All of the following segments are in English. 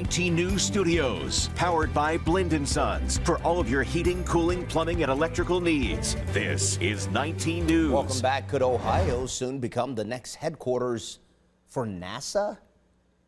19 News Studios, powered by Blind & Sons, for all of your heating, cooling, plumbing, and electrical needs. This is 19 News. Welcome back. Could Ohio soon become the next headquarters for NASA?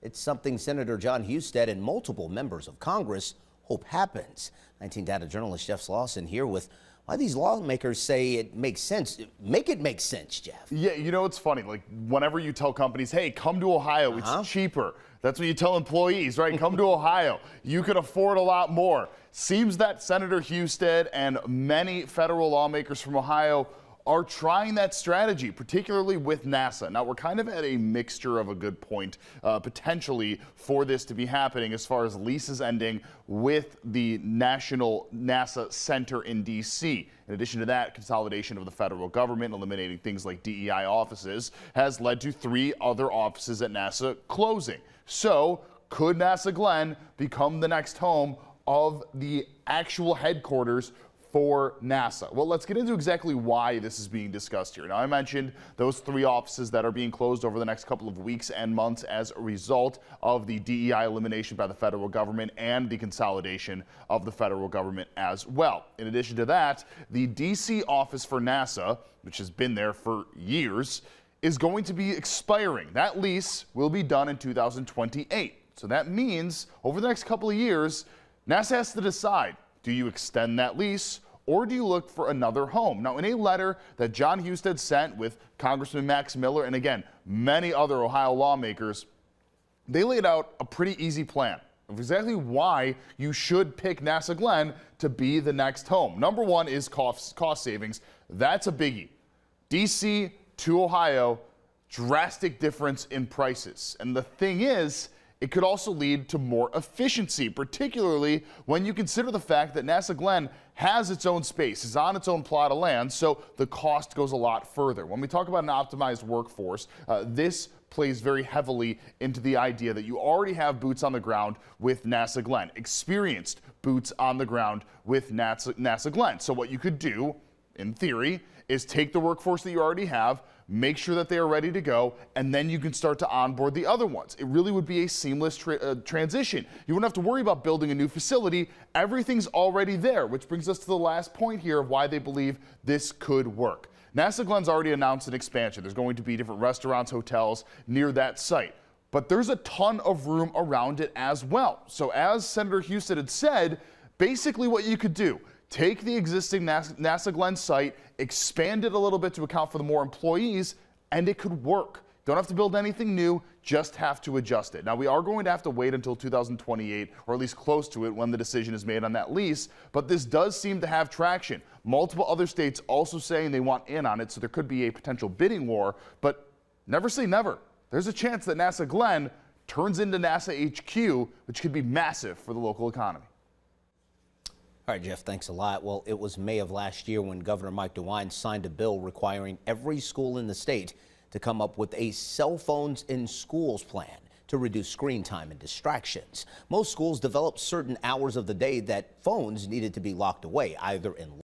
It's something Senator John Husted and multiple members of Congress hope happens. 19 Data journalist Jeff Slauson here with why these lawmakers say it makes sense. Make it make sense, Jeff. Yeah, you know, it's funny. Like, whenever you tell companies, hey, come to Ohio, it's cheaper. That's what you tell employees, right? Come to Ohio. You can afford a lot more. Seems that Senator Husted and many federal lawmakers from Ohio are trying that strategy, particularly with NASA. Now, we're kind of at a mixture of a good point, potentially, for this to be happening as far as leases ending with the National NASA Center in D.C. In addition to that, consolidation of the federal government, eliminating things like DEI offices, has led to 3 other offices at NASA closing. So, could NASA Glenn become the next home of the actual headquarters for NASA? Well, let's get into exactly why this is being discussed here. Now, I mentioned those 3 offices that are being closed over the next couple of weeks and months as a result of the DEI elimination by the federal government and the consolidation of the federal government as well. In addition to that, the DC office for NASA, which has been there for years, is going to be expiring. That lease will be done in 2028. So that means over the next couple of years, NASA has to decide, do you extend that lease or do you look for another home? Now, in a letter that John Husted sent with Congressman Max Miller and again, many other Ohio lawmakers, they laid out a pretty easy plan of exactly why you should pick NASA Glenn to be the next home. Number 1 is cost savings. That's a biggie. DC to Ohio, drastic difference in prices. And the thing is, it could also lead to more efficiency, particularly when you consider the fact that NASA Glenn has its own space, is on its own plot of land, so the cost goes a lot further. When we talk about an optimized workforce, this plays very heavily into the idea that you already have boots on the ground with NASA Glenn, experienced boots on the ground with NASA Glenn. So what you could do, in theory, is take the workforce that you already have, make sure that they are ready to go, and then you can start to onboard the other ones. It really would be a seamless transition. You wouldn't have to worry about building a new facility. Everything's already there, which brings us to the last point here of why they believe this could work. NASA Glenn's already announced an expansion. There's going to be different restaurants, hotels near that site. But there's a ton of room around it as well. So as Senator Husted had said, basically what you could do, take the existing NASA Glenn site, expand it a little bit to account for the more employees, and it could work. Don't have to build anything new, just have to adjust it. Now, we are going to have to wait until 2028, or at least close to it, when the decision is made on that lease, but this does seem to have traction. Multiple other states also saying they want in on it, so there could be a potential bidding war, but never say never. There's a chance that NASA Glenn turns into NASA HQ, which could be massive for the local economy. All right, Jeff, thanks a lot. Well, it was May of last year when Governor Mike DeWine signed a bill requiring every school in the state to come up with a cell phones in schools plan to reduce screen time and distractions. Most schools developed certain hours of the day that phones needed to be locked away, either in